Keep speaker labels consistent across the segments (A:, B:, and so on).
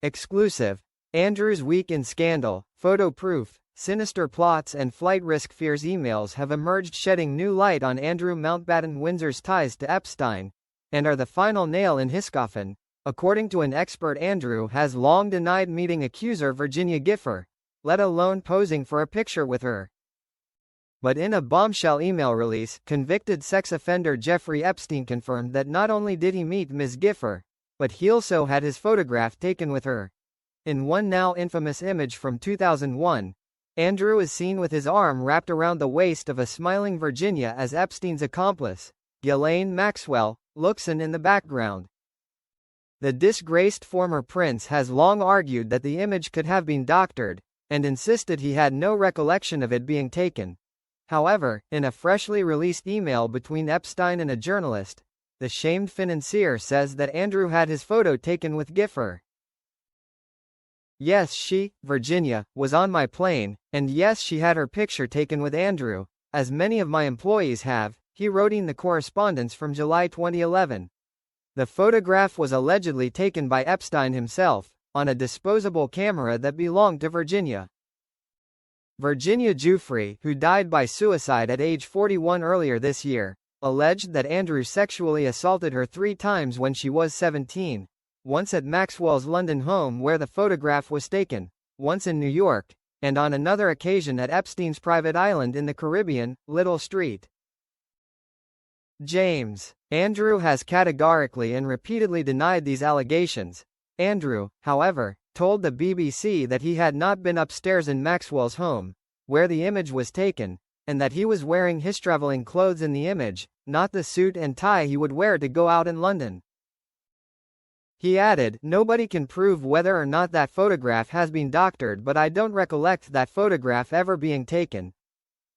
A: Exclusive. Andrew's week in scandal, photo proof, sinister plots and flight risk fears. Emails have emerged shedding new light on Andrew Mountbatten Windsor's ties to Epstein, and are the final nail in his coffin. According to an expert, Andrew has long denied meeting accuser Virginia Gifford, let alone posing for a picture with her. But in a bombshell email release, convicted sex offender Jeffrey Epstein confirmed that not only did he meet Ms. Gifford, but he also had his photograph taken with her. In one now infamous image from 2001, Andrew is seen with his arm wrapped around the waist of a smiling Virginia as Epstein's accomplice, Ghislaine Maxwell, looks in the background. The disgraced former prince has long argued that the image could have been doctored, and insisted he had no recollection of it being taken. However, in a freshly released email between Epstein and a journalist, the shamed financier says that Andrew had his photo taken with Gifford. Yes, she, Virginia, was on my plane, and yes, she had her picture taken with Andrew, as many of my employees have, he wrote in the correspondence from July 2011. The photograph was allegedly taken by Epstein himself, on a disposable camera that belonged to Virginia. Virginia Giuffre, who died by suicide at age 41 earlier this year, alleged that Andrew sexually assaulted her 3 times when she was 17. Once at Maxwell's London home where the photograph was taken, once in New York, and on another occasion at Epstein's private island in the Caribbean, Little Street. James. Andrew has categorically and repeatedly denied these allegations. Andrew, however, told the BBC that he had not been upstairs in Maxwell's home, where the image was taken, and that he was wearing his traveling clothes in the image, not the suit and tie he would wear to go out in London. He added, "Nobody can prove whether or not that photograph has been doctored, but I don't recollect that photograph ever being taken."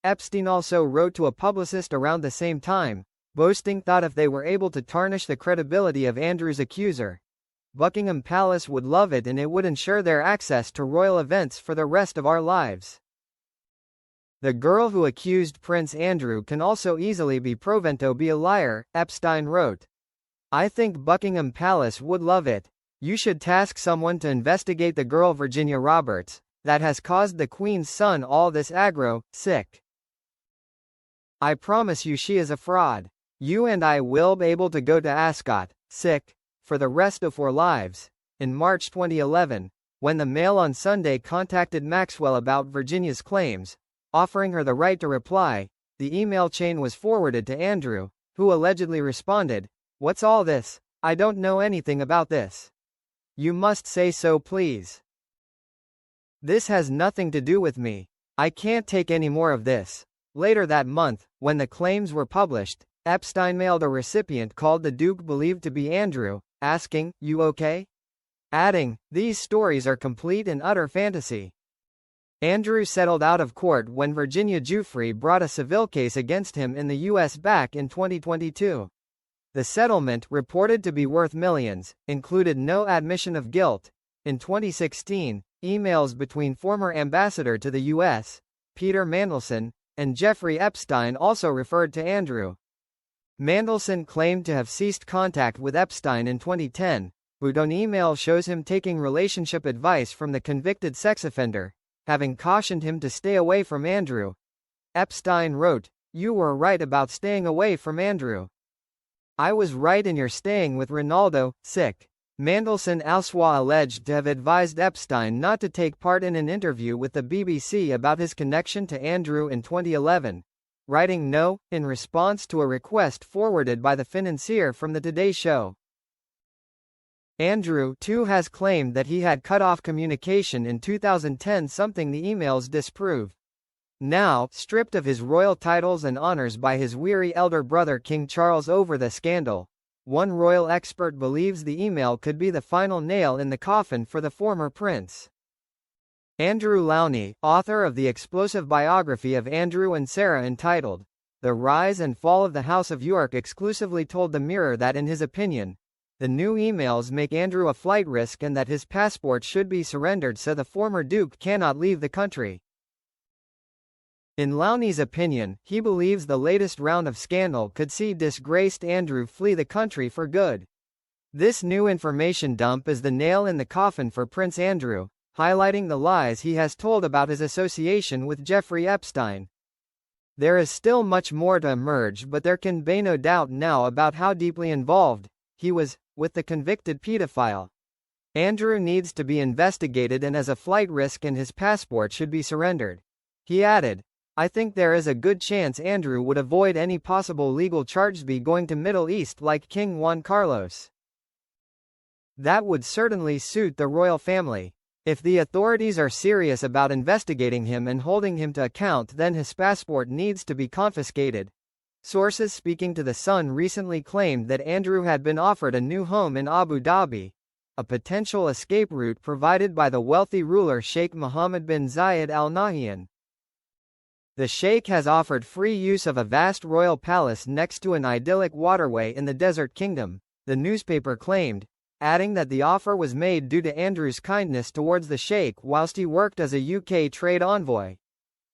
A: Epstein also wrote to a publicist around the same time, boasting that if they were able to tarnish the credibility of Andrew's accuser, Buckingham Palace would love it and it would ensure their access to royal events for the rest of our lives. The girl who accused Prince Andrew can also easily be proven to be a liar, Epstein wrote. I think Buckingham Palace would love it. You should task someone to investigate the girl Virginia Roberts, that has caused the Queen's son all this aggro, sick. I promise you she is a fraud. You and I will be able to go to Ascot, sick, for the rest of our lives. In March 2011, when the Mail on Sunday contacted Maxwell about Virginia's claims, offering her the right to reply, the email chain was forwarded to Andrew, who allegedly responded, "What's all this? I don't know anything about this. You must say so, please. This has nothing to do with me. I can't take any more of this." Later that month, when the claims were published, Epstein mailed a recipient called the Duke, believed to be Andrew, asking, "You okay?" adding, "These stories are complete and utter fantasy." Andrew settled out of court when Virginia Giuffre brought a civil case against him in the U.S. back in 2022. The settlement, reported to be worth millions, included no admission of guilt. In 2016, emails between former ambassador to the U.S., Peter Mandelson, and Jeffrey Epstein also referred to Andrew. Mandelson claimed to have ceased contact with Epstein in 2010, but an email shows him taking relationship advice from the convicted sex offender, having cautioned him to stay away from Andrew. Epstein wrote, "You were right about staying away from Andrew. I was right and you're staying with Ronaldo, sick." Mandelson also alleged to have advised Epstein not to take part in an interview with the BBC about his connection to Andrew in 2011, writing no, in response to a request forwarded by the financier from the Today Show. Andrew, too, has claimed that he had cut off communication in 2010, something the emails disprove. Now, stripped of his royal titles and honors by his weary elder brother King Charles over the scandal, one royal expert believes the email could be the final nail in the coffin for the former prince. Andrew Lowney, author of the explosive biography of Andrew and Sarah entitled The Rise and Fall of the House of York, exclusively told the Mirror that in his opinion, the new emails make Andrew a flight risk and that his passport should be surrendered so the former Duke cannot leave the country. In Lowney's opinion, he believes the latest round of scandal could see disgraced Andrew flee the country for good. This new information dump is the nail in the coffin for Prince Andrew, highlighting the lies he has told about his association with Jeffrey Epstein. There is still much more to emerge, but there can be no doubt now about how deeply involved he was with the convicted pedophile. Andrew needs to be investigated and as a flight risk, and his passport should be surrendered. He added, "I think there is a good chance Andrew would avoid any possible legal charges by going to Middle East like King Juan Carlos. That would certainly suit the royal family. If the authorities are serious about investigating him and holding him to account, then his passport needs to be confiscated." Sources speaking to The Sun recently claimed that Andrew had been offered a new home in Abu Dhabi, a potential escape route provided by the wealthy ruler Sheikh Mohammed bin Zayed Al Nahyan. The sheikh has offered free use of a vast royal palace next to an idyllic waterway in the Desert Kingdom, the newspaper claimed, adding that the offer was made due to Andrew's kindness towards the sheikh whilst he worked as a UK trade envoy.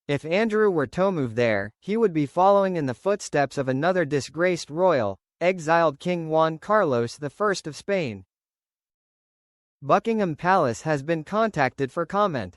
A: If Andrew were to move there, he would be following in the footsteps of another disgraced royal, exiled King Juan Carlos I of Spain. Buckingham Palace has been contacted for comment.